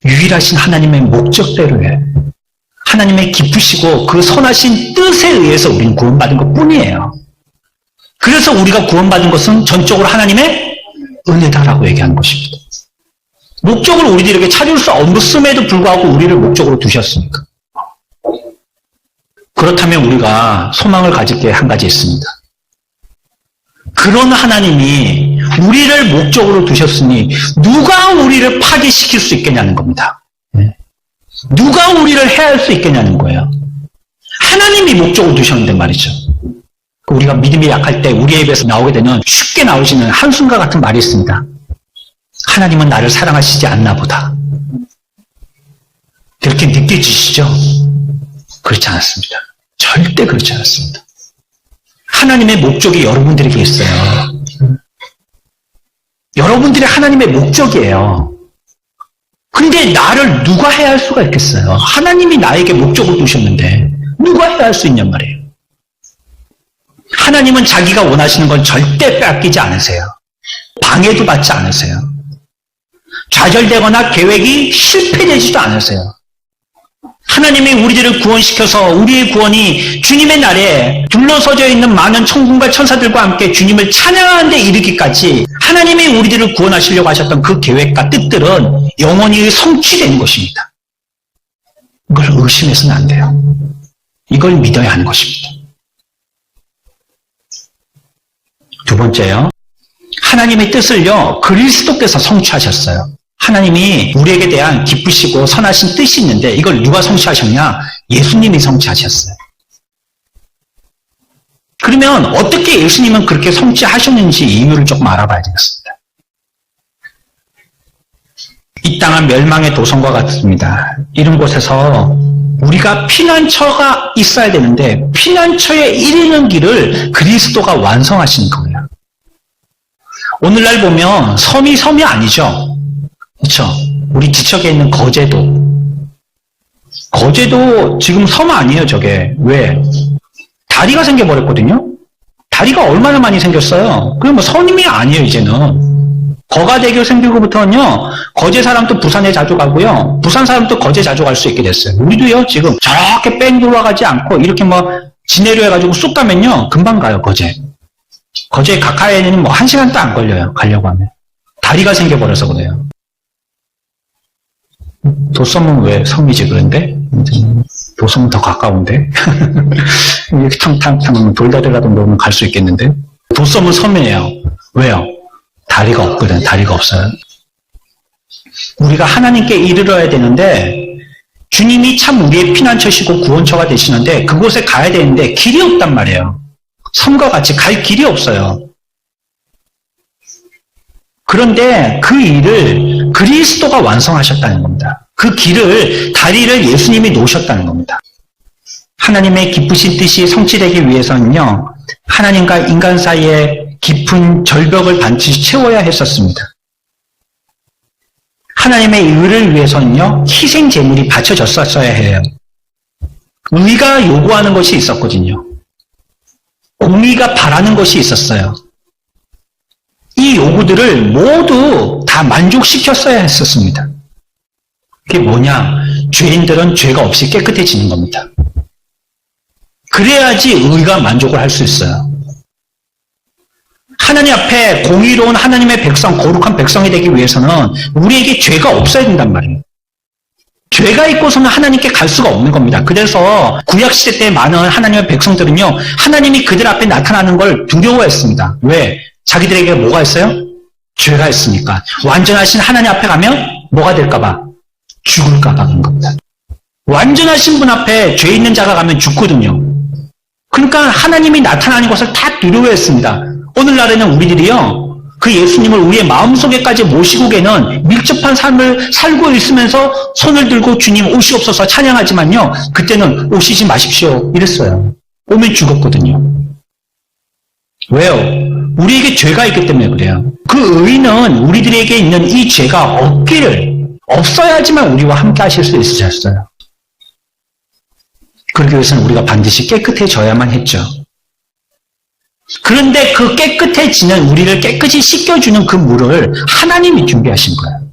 유일하신 하나님의 목적대로에 하나님의 기쁘시고 그 선하신 뜻에 의해서 우리는 구원받은 것 뿐이에요. 그래서 우리가 구원받은 것은 전적으로 하나님의 은혜다라고 얘기하는 것입니다. 목적을 우리들에게 찾을 수 없음에도 불구하고 우리를 목적으로 두셨으니까. 그렇다면 우리가 소망을 가질 게 한 가지 있습니다. 그런 하나님이 우리를 목적으로 두셨으니 누가 우리를 파괴시킬 수 있겠냐는 겁니다. 누가 우리를 해할 수 있겠냐는 거예요. 하나님이 목적으로 두셨는데 말이죠. 우리가 믿음이 약할 때 우리의 입에서 나오게 되는 쉽게 나오시는 한숨과 같은 말이 있습니다. 하나님은 나를 사랑하시지 않나 보다. 그렇게 느껴지시죠? 그렇지 않습니다. 절대 그렇지 않습니다. 하나님의 목적이 여러분들에게 있어요. 여러분들이 하나님의 목적이에요. 근데 나를 누가 해야 할 수가 있겠어요? 하나님이 나에게 목적을 두셨는데 누가 해야 할 수 있냔 말이에요. 하나님은 자기가 원하시는 건 절대 빼앗기지 않으세요. 방해도 받지 않으세요. 좌절되거나 계획이 실패되지도 않으세요. 하나님이 우리들을 구원시켜서 우리의 구원이 주님의 날에 둘러서져 있는 많은 천군과 천사들과 함께 주님을 찬양하는 데 이르기까지 하나님이 우리들을 구원하시려고 하셨던 그 계획과 뜻들은 영원히 성취되는 것입니다. 이걸 의심해서는 안 돼요. 이걸 믿어야 하는 것입니다. 두 번째요. 하나님의 뜻을요, 그리스도께서 성취하셨어요. 하나님이 우리에게 대한 기쁘시고 선하신 뜻이 있는데 이걸 누가 성취하셨냐? 예수님이 성취하셨어요. 그러면 어떻게 예수님은 그렇게 성취하셨는지 이유를 조금 알아봐야 되겠습니다. 이 땅은 멸망의 도성과 같습니다. 이런 곳에서 우리가 피난처가 있어야 되는데 피난처에 이르는 길을 그리스도가 완성하신 거예요. 오늘날 보면 섬이 아니죠. 그렇죠? 우리 지척에 있는 거제도 지금 섬 아니에요, 저게. 왜? 다리가 생겨버렸거든요? 다리가 얼마나 많이 생겼어요? 그럼 뭐 섬이 아니에요, 이제는. 거가대교 생기고부터는요, 거제 사람도 부산에 자주 가고요, 부산 사람도 거제 자주 갈 수 있게 됐어요. 우리도요, 지금 저렇게 뺑 돌아가지 않고, 이렇게 지내려 해가지고 쑥 가면요, 금방 가요, 거제. 거제 가까이에는 1시간도 안 걸려요, 가려고 하면. 다리가 생겨버려서 그래요. 도섬은 왜 섬이지 그런데? 도섬은 더 가까운데? 이렇게 탕탕탕 돌다리라도 놓으면 갈 수 있겠는데? 도섬은 섬이에요. 왜요? 다리가 없거든. 다리가 없어요. 우리가 하나님께 이르러야 되는데 주님이 참 우리의 피난처시고 구원처가 되시는데 그곳에 가야 되는데 길이 없단 말이에요. 섬과 같이 갈 길이 없어요. 그런데 그 일을 그리스도가 완성하셨다는 겁니다. 그 길을, 다리를 예수님이 놓으셨다는 겁니다. 하나님의 기쁘신 뜻이 성취되기 위해서는요, 하나님과 인간 사이의 깊은 절벽을 반드시 채워야 했었습니다. 하나님의 의를 위해서는요, 희생 제물이 바쳐졌었어야 해요. 의가 요구하는 것이 있었거든요. 공의가 바라는 것이 있었어요. 이 요구들을 모두 다 만족시켰어야 했었습니다. 그게 뭐냐? 죄인들은 죄가 없이 깨끗해지는 겁니다. 그래야지 의가 만족을 할 수 있어요. 하나님 앞에 공의로운 하나님의 백성, 거룩한 백성이 되기 위해서는 우리에게 죄가 없어야 된단 말이에요. 죄가 있고서는 하나님께 갈 수가 없는 겁니다. 그래서 구약시대 때 많은 하나님의 백성들은요, 하나님이 그들 앞에 나타나는 걸 두려워했습니다. 왜? 자기들에게 뭐가 있어요? 죄가 있으니까. 완전하신 하나님 앞에 가면 뭐가 될까봐? 죽을까봐 그런 겁니다. 완전하신 분 앞에 죄 있는 자가 가면 죽거든요. 그러니까 하나님이 나타나는 것을 다 두려워했습니다. 오늘날에는 우리들이요, 그 예수님을 우리의 마음속에까지 모시고 계는 밀접한 삶을 살고 있으면서 손을 들고 주님 오시옵소서 찬양하지만요, 그때는 오시지 마십시오 이랬어요. 오면 죽었거든요. 왜요? 우리에게 죄가 있기 때문에 그래요. 그 의는 우리들에게 있는 이 죄가 없어야지만 우리와 함께 하실 수 있으셨어요. 그러기 위해서는 우리가 반드시 깨끗해져야만 했죠. 그런데 그 깨끗해지는, 우리를 깨끗이 씻겨주는 그 물을 하나님이 준비하신 거예요.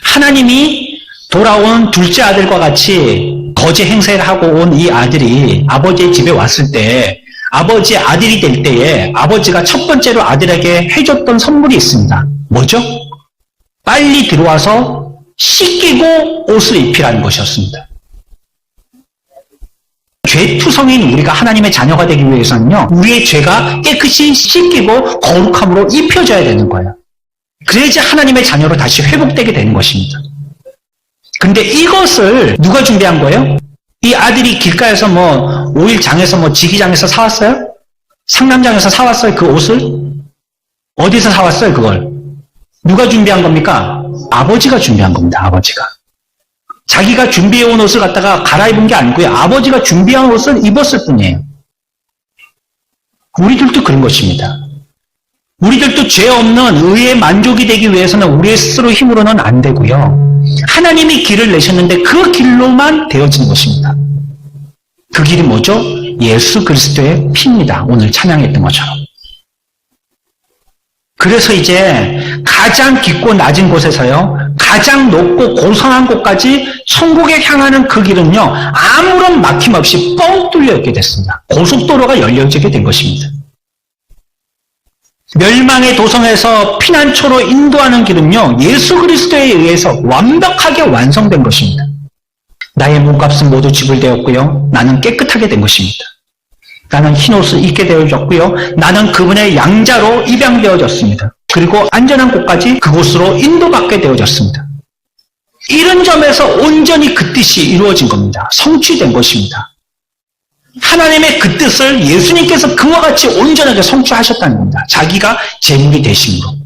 하나님이 돌아온 둘째 아들과 같이 거제 행세를 하고 온 이 아들이 아버지의 집에 왔을 때, 아버지의 아들이 될 때에 아버지가 첫 번째로 아들에게 해줬던 선물이 있습니다. 뭐죠? 빨리 들어와서 씻기고 옷을 입히라는 것이었습니다. 죄투성인 우리가 하나님의 자녀가 되기 위해서는요, 우리의 죄가 깨끗이 씻기고 거룩함으로 입혀져야 되는 거예요. 그래야지 하나님의 자녀로 다시 회복되게 되는 것입니다. 근데 이것을 누가 준비한 거예요? 이 아들이 길가에서 오일장에서 지기장에서 사왔어요? 상남장에서 사왔어요, 그 옷을? 어디서 사왔어요, 그걸? 누가 준비한 겁니까? 아버지가 준비한 겁니다, 아버지가. 자기가 준비해온 옷을 갖다가 갈아입은 게 아니고요, 아버지가 준비한 옷을 입었을 뿐이에요. 우리들도 그런 것입니다. 우리들도 죄 없는 의의 만족이 되기 위해서는 우리의 스스로 힘으로는 안 되고요, 하나님이 길을 내셨는데 그 길로만 되어지는 것입니다. 그 길이 뭐죠? 예수 그리스도의 피입니다. 오늘 찬양했던 것처럼. 그래서 이제 가장 깊고 낮은 곳에서요, 가장 높고 고상한 곳까지 천국에 향하는 그 길은요, 아무런 막힘 없이 뻥 뚫려 있게 됐습니다. 고속도로가 열려지게 된 것입니다. 멸망의 도성에서 피난처로 인도하는 길은요, 예수 그리스도에 의해서 완벽하게 완성된 것입니다. 나의 몸값은 모두 지불되었고요, 나는 깨끗하게 된 것입니다. 나는 흰옷을 입게 되어졌고요, 나는 그분의 양자로 입양되어졌습니다. 그리고 안전한 곳까지 그곳으로 인도받게 되어졌습니다. 이런 점에서 온전히 그 뜻이 이루어진 겁니다. 성취된 것입니다. 하나님의 그 뜻을 예수님께서 그와 같이 온전하게 성취하셨다는 겁니다. 자기가 제물이 되심으로.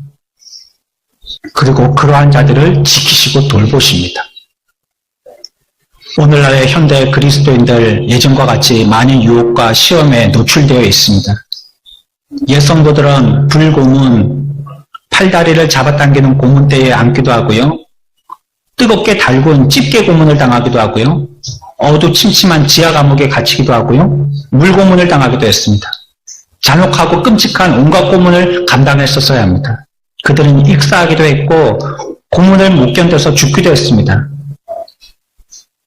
그리고 그러한 자들을 지키시고 돌보십니다. 오늘날의 현대 그리스도인들 예전과 같이 많은 유혹과 시험에 노출되어 있습니다. 옛 성도들은 불고문, 팔다리를 잡아당기는 고문대에 앉기도 하고요, 뜨겁게 달군 집게 고문을 당하기도 하고요, 어두침침한 지하 감옥에 갇히기도 하고요, 물고문을 당하기도 했습니다. 잔혹하고 끔찍한 온갖 고문을 감당했었어야 합니다. 그들은 익사하기도 했고 고문을 못 견뎌서 죽기도 했습니다.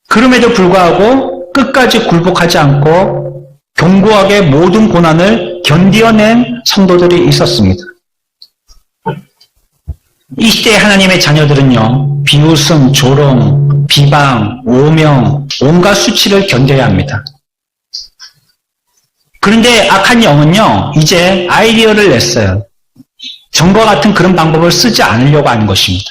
그럼에도 불구하고 끝까지 굴복하지 않고 견고하게 모든 고난을 견디어낸 성도들이 있었습니다. 이 시대의 하나님의 자녀들은요, 비웃음, 조롱, 비방, 오명, 온갖 수치를 견뎌야 합니다. 그런데 악한 영은요, 이제 아이디어를 냈어요. 전과 같은 그런 방법을 쓰지 않으려고 하는 것입니다.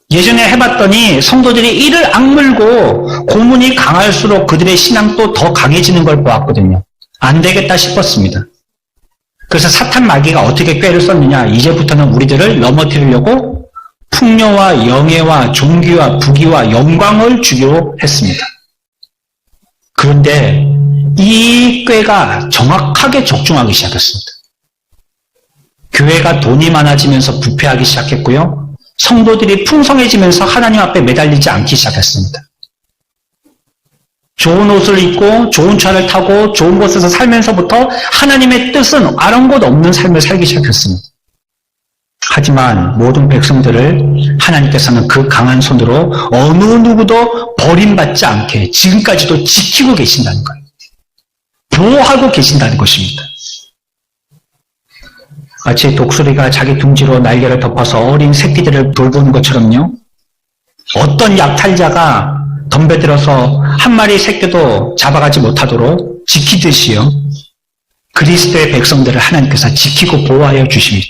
예전에 해봤더니 성도들이 이를 악물고 고문이 강할수록 그들의 신앙도 더 강해지는 걸 보았거든요. 안 되겠다 싶었습니다. 그래서 사탄 마귀가 어떻게 꾀를 썼느냐. 이제부터는 우리들을 넘어뜨리려고 풍요와 영예와 종기와 부귀와 영광을 주기로 했습니다. 그런데 이 꾀가 정확하게 적중하기 시작했습니다. 교회가 돈이 많아지면서 부패하기 시작했고요. 성도들이 풍성해지면서 하나님 앞에 매달리지 않기 시작했습니다. 좋은 옷을 입고 좋은 차를 타고 좋은 곳에서 살면서부터 하나님의 뜻은 아랑곳 없는 삶을 살기 시작했습니다. 하지만 모든 백성들을 하나님께서는 그 강한 손으로 어느 누구도 버림받지 않게 지금까지도 지키고 계신다는 거예요. 보호하고 계신다는 것입니다. 마치 독수리가 자기 둥지로 날개를 덮어서 어린 새끼들을 돌보는 것처럼요. 어떤 약탈자가 덤벼들어서 한 마리 새끼도 잡아가지 못하도록 지키듯이요. 그리스도의 백성들을 하나님께서 지키고 보호하여 주십니다.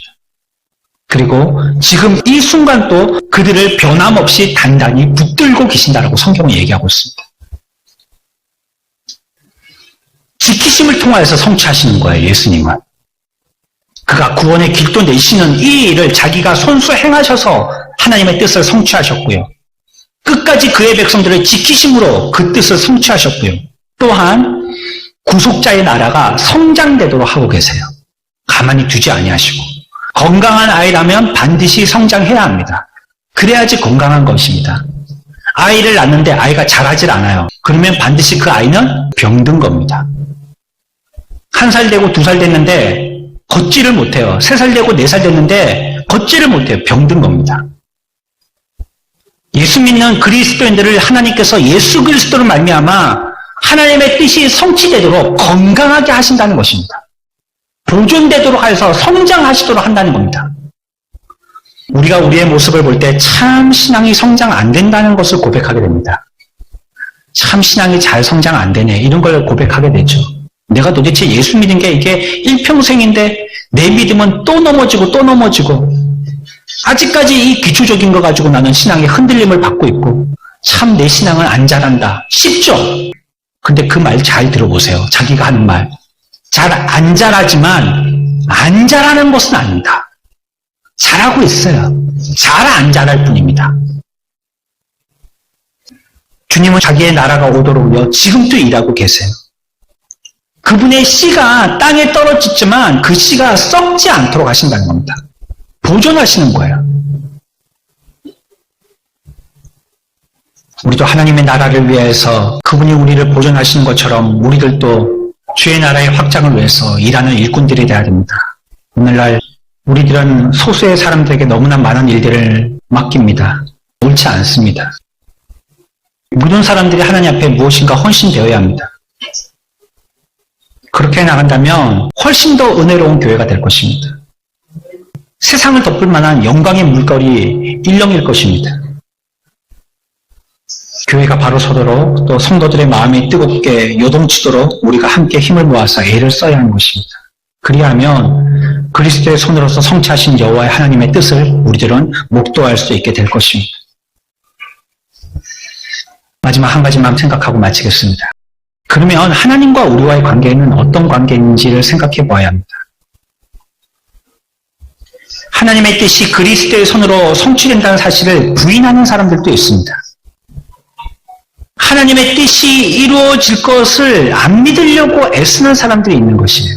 그리고 지금 이 순간도 그들을 변함없이 단단히 붙들고 계신다라고 성경은 얘기하고 있습니다. 지키심을 통하여서 성취하시는 거예요, 예수님은. 그가 구원의 길도 내시는 이 일을 자기가 손수 행하셔서 하나님의 뜻을 성취하셨고요. 끝까지 그의 백성들을 지키심으로 그 뜻을 성취하셨고요. 또한 구속자의 나라가 성장되도록 하고 계세요. 가만히 두지 아니하시고. 건강한 아이라면 반드시 성장해야 합니다. 그래야지 건강한 것입니다. 아이를 낳는데 아이가 자라질 않아요. 그러면 반드시 그 아이는 병든 겁니다. 1살 되고 2살 됐는데 걷지를 못해요. 3살 되고 4살 됐는데 걷지를 못해요. 병든 겁니다. 예수 믿는 그리스도인들을 하나님께서 예수 그리스도로 말미암아 하나님의 뜻이 성취되도록 건강하게 하신다는 것입니다. 보존되도록 하여서 성장하시도록 한다는 겁니다. 우리가 우리의 모습을 볼 때 참 신앙이 성장 안 된다는 것을 고백하게 됩니다. 참 신앙이 잘 성장 안 되네. 이런 걸 고백하게 되죠. 내가 도대체 예수 믿은 게 이게 일평생인데 내 믿음은 또 넘어지고 또 넘어지고 아직까지 이 기초적인 거 가지고 나는 신앙의 흔들림을 받고 있고 참 내 신앙은 안 자란다 싶죠? 근데 그 말 잘 들어보세요. 자기가 하는 말. 잘 안 자라지만 안 자라는 것은 아닙니다. 잘하고 있어요. 잘 안 자랄 뿐입니다. 주님은 자기의 나라가 오도록요 지금도 일하고 계세요. 그분의 씨가 땅에 떨어졌지만 그 씨가 썩지 않도록 하신다는 겁니다. 보존하시는 거예요. 우리도 하나님의 나라를 위해서 그분이 우리를 보존하시는 것처럼 우리들도 주의 나라의 확장을 위해서 일하는 일꾼들이 되어야 됩니다. 오늘날 우리들은 소수의 사람들에게 너무나 많은 일들을 맡깁니다. 옳지 않습니다. 모든 사람들이 하나님 앞에 무엇인가 헌신되어야 합니다. 그렇게 나간다면 훨씬 더 은혜로운 교회가 될 것입니다. 세상을 덮을 만한 영광의 물결이 일렁일 것입니다. 교회가 바로 서도록 또 성도들의 마음이 뜨겁게 요동치도록 우리가 함께 힘을 모아서 애를 써야 하는 것입니다. 그리하면 그리스도의 손으로서 성취하신 여호와의 하나님의 뜻을 우리들은 목도할 수 있게 될 것입니다. 마지막 한 가지만 생각하고 마치겠습니다. 그러면 하나님과 우리와의 관계는 어떤 관계인지를 생각해 보아야 합니다. 하나님의 뜻이 그리스도의 손으로 성취된다는 사실을 부인하는 사람들도 있습니다. 하나님의 뜻이 이루어질 것을 안 믿으려고 애쓰는 사람들이 있는 것이에요.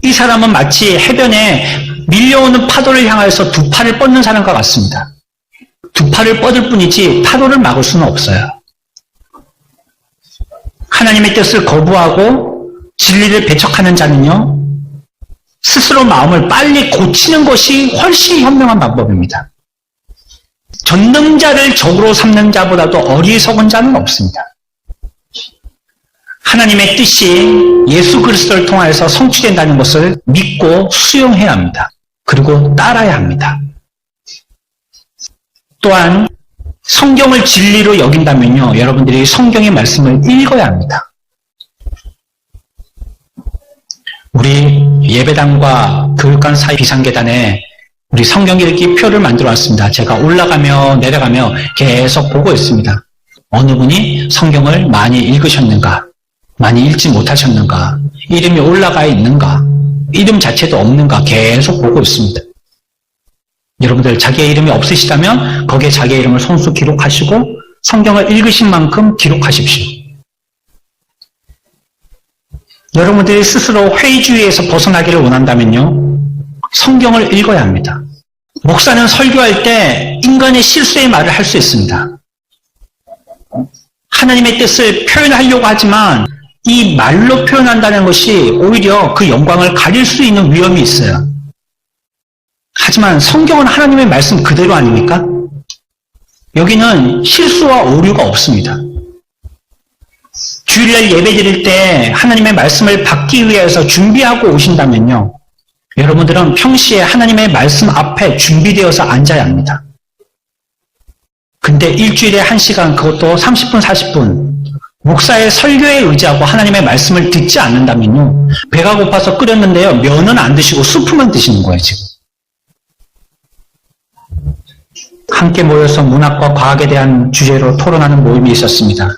이 사람은 마치 해변에 밀려오는 파도를 향해서 두 팔을 뻗는 사람과 같습니다. 두 팔을 뻗을 뿐이지 파도를 막을 수는 없어요. 하나님의 뜻을 거부하고 진리를 배척하는 자는요, 스스로 마음을 빨리 고치는 것이 훨씬 현명한 방법입니다. 전능자를 적으로 삼는 자보다도 어리석은 자는 없습니다. 하나님의 뜻이 예수 그리스도를 통하여서 성취된다는 것을 믿고 수용해야 합니다. 그리고 따라야 합니다. 또한 성경을 진리로 여긴다면요, 여러분들이 성경의 말씀을 읽어야 합니다. 우리 예배당과 교육관 사이 비상계단에 우리 성경 읽기 표를 만들어 왔습니다. 제가 올라가며 내려가며 계속 보고 있습니다. 어느 분이 성경을 많이 읽으셨는가? 많이 읽지 못하셨는가? 이름이 올라가 있는가? 이름 자체도 없는가? 계속 보고 있습니다. 여러분들 자기의 이름이 없으시다면 거기에 자기의 이름을 손수 기록하시고 성경을 읽으신 만큼 기록하십시오. 여러분들이 스스로 회의주의에서 벗어나기를 원한다면요, 성경을 읽어야 합니다. 목사는 설교할 때 인간의 실수의 말을 할 수 있습니다. 하나님의 뜻을 표현하려고 하지만 이 말로 표현한다는 것이 오히려 그 영광을 가릴 수 있는 위험이 있어요. 하지만 성경은 하나님의 말씀 그대로 아닙니까? 여기는 실수와 오류가 없습니다. 주일날 예배 드릴 때 하나님의 말씀을 받기 위해서 준비하고 오신다면요, 여러분들은 평시에 하나님의 말씀 앞에 준비되어서 앉아야 합니다. 근데 일주일에 1시간, 그것도 30분, 40분 목사의 설교에 의지하고 하나님의 말씀을 듣지 않는다면요, 배가 고파서 끓였는데요, 면은 안 드시고 수프만 드시는 거예요, 지금. 함께 모여서 문학과 과학에 대한 주제로 토론하는 모임이 있었습니다.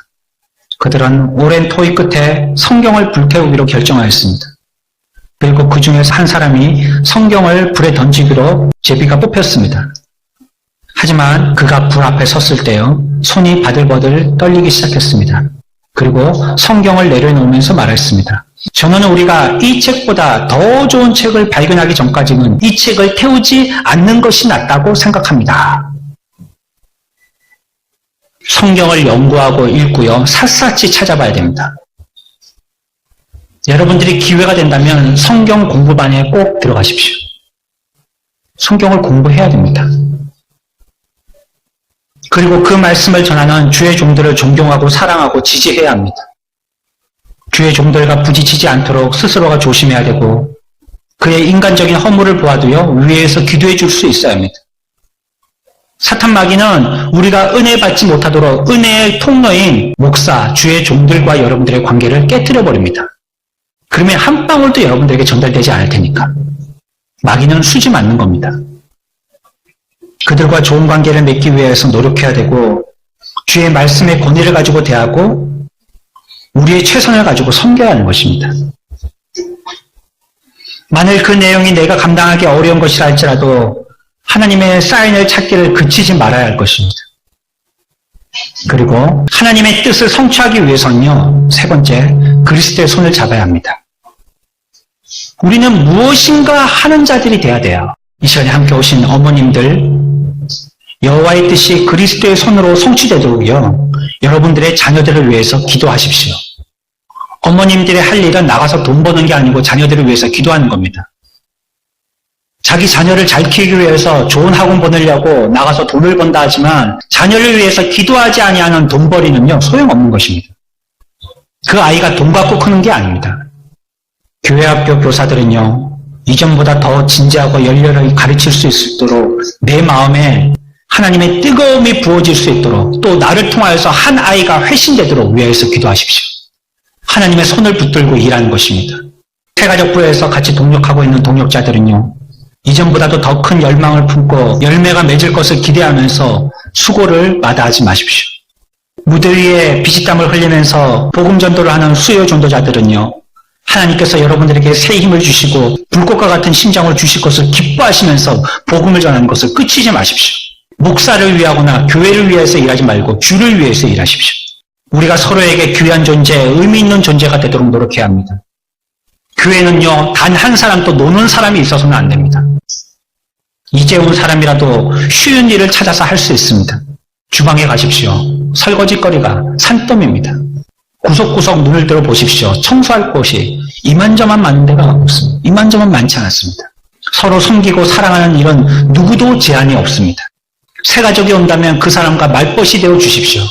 그들은 오랜 토의 끝에 성경을 불태우기로 결정하였습니다. 그리고 그 중에서 한 사람이 성경을 불에 던지기로 제비가 뽑혔습니다. 하지만 그가 불 앞에 섰을 때요, 손이 바들바들 떨리기 시작했습니다. 그리고 성경을 내려놓으면서 말했습니다. 저는 우리가 이 책보다 더 좋은 책을 발견하기 전까지는 이 책을 태우지 않는 것이 낫다고 생각합니다. 성경을 연구하고 읽고요, 샅샅이 찾아봐야 됩니다. 여러분들이 기회가 된다면 성경 공부반에 꼭 들어가십시오. 성경을 공부해야 됩니다. 그리고 그 말씀을 전하는 주의 종들을 존경하고 사랑하고 지지해야 합니다. 주의 종들과 부딪히지 않도록 스스로가 조심해야 되고, 그의 인간적인 허물을 보아도요, 위에서 기도해 줄 수 있어야 합니다. 사탄 마귀는 우리가 은혜 받지 못하도록 은혜의 통로인 목사, 주의 종들과 여러분들의 관계를 깨뜨려 버립니다. 그러면 한 방울도 여러분들에게 전달되지 않을 테니까. 마귀는 수지 맞는 겁니다. 그들과 좋은 관계를 맺기 위해서 노력해야 되고, 주의 말씀의 권위를 가지고 대하고 우리의 최선을 가지고 섬겨야 하는 것입니다. 만일 그 내용이 내가 감당하기 어려운 것이라 할지라도 하나님의 사인을 찾기를 그치지 말아야 할 것입니다. 그리고 하나님의 뜻을 성취하기 위해서는요, 세 번째, 그리스도의 손을 잡아야 합니다. 우리는 무엇인가 하는 자들이 돼야 돼요. 이 시간에 함께 오신 어머님들, 여호와의 뜻이 그리스도의 손으로 성취되도록요, 여러분들의 자녀들을 위해서 기도하십시오. 어머님들의 할 일은 나가서 돈 버는 게 아니고 자녀들을 위해서 기도하는 겁니다. 자기 자녀를 잘 키우기 위해서 좋은 학원 보내려고 나가서 돈을 번다 하지만 자녀를 위해서 기도하지 아니하는 돈벌이는요, 소용없는 것입니다. 그 아이가 돈 갖고 크는 게 아닙니다. 교회학교 교사들은요, 이전보다 더 진지하고 열렬하게 가르칠 수 있도록 내 마음에 하나님의 뜨거움이 부어질 수 있도록, 또 나를 통하여서 한 아이가 회심되도록 위하여서 기도하십시오. 하나님의 손을 붙들고 일하는 것입니다. 태가족부에서 같이 동력하고 있는 동력자들은요, 이전보다도 더 큰 열망을 품고 열매가 맺을 것을 기대하면서 수고를 마다하지 마십시오. 무대 위에 피지땀을 흘리면서 복음 전도를 하는 수요 전도자들은요, 하나님께서 여러분들에게 새 힘을 주시고 불꽃과 같은 심장을 주실 것을 기뻐하시면서 복음을 전하는 것을 끝이지 마십시오. 목사를 위하거나 교회를 위해서 일하지 말고 주를 위해서 일하십시오. 우리가 서로에게 귀한 존재, 의미 있는 존재가 되도록 노력해야 합니다. 교회는요, 단 한 사람도 노는 사람이 있어서는 안 됩니다. 이제 온 사람이라도 쉬운 일을 찾아서 할 수 있습니다. 주방에 가십시오. 설거지거리가 산더미입니다. 구석구석 눈을 들어 보십시오. 청소할 곳이 이만저만 많은 데가 없습니다. 이만저만 많지 않았습니다. 서로 섬기고 사랑하는 일은 누구도 제한이 없습니다. 새 가족이 온다면 그 사람과 말벗이 되어 주십시오.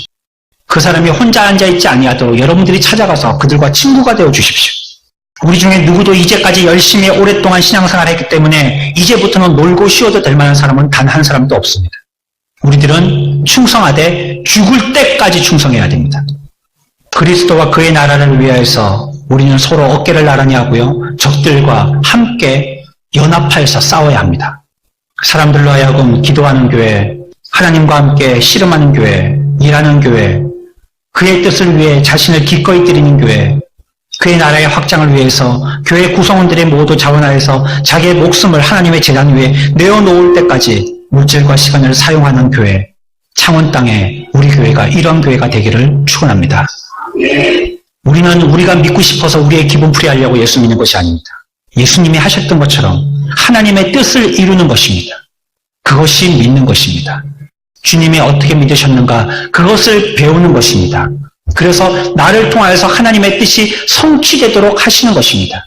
그 사람이 혼자 앉아있지 아니하도록 여러분들이 찾아가서 그들과 친구가 되어 주십시오. 우리 중에 누구도 이제까지 열심히 오랫동안 신앙생활을 했기 때문에 이제부터는 놀고 쉬어도 될 만한 사람은 단 한 사람도 없습니다. 우리들은 충성하되 죽을 때까지 충성해야 됩니다. 그리스도와 그의 나라를 위하여서 우리는 서로 어깨를 나란히 하고요, 적들과 함께 연합하여서 싸워야 합니다. 사람들로 하여금 기도하는 교회, 하나님과 함께 씨름하는 교회, 일하는 교회, 그의 뜻을 위해 자신을 기꺼이 드리는 교회, 그의 나라의 확장을 위해서 교회 구성원들의 모두 자원하여서 자기의 목숨을 하나님의 재단 위에 내어놓을 때까지 물질과 시간을 사용하는 교회, 창원 땅에 우리 교회가 이런 교회가 되기를 축원합니다. 우리는 우리가 믿고 싶어서 우리의 기분풀이 하려고 예수 믿는 것이 아닙니다. 예수님이 하셨던 것처럼 하나님의 뜻을 이루는 것입니다. 그것이 믿는 것입니다. 주님이 어떻게 믿으셨는가 그것을 배우는 것입니다. 그래서 나를 통하여서 하나님의 뜻이 성취되도록 하시는 것입니다.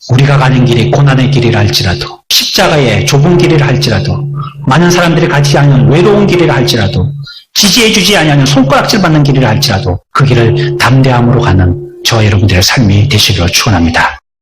우리가 가는 길이 고난의 길이라 할지라도, 십자가의 좁은 길이라 할지라도, 많은 사람들이 가지 않는 외로운 길이라 할지라도, 지지해주지 아니하는 손가락질 받는 길이라 할지라도 그 길을 담대함으로 가는 저와 여러분들의 삶이 되시기를 축원합니다.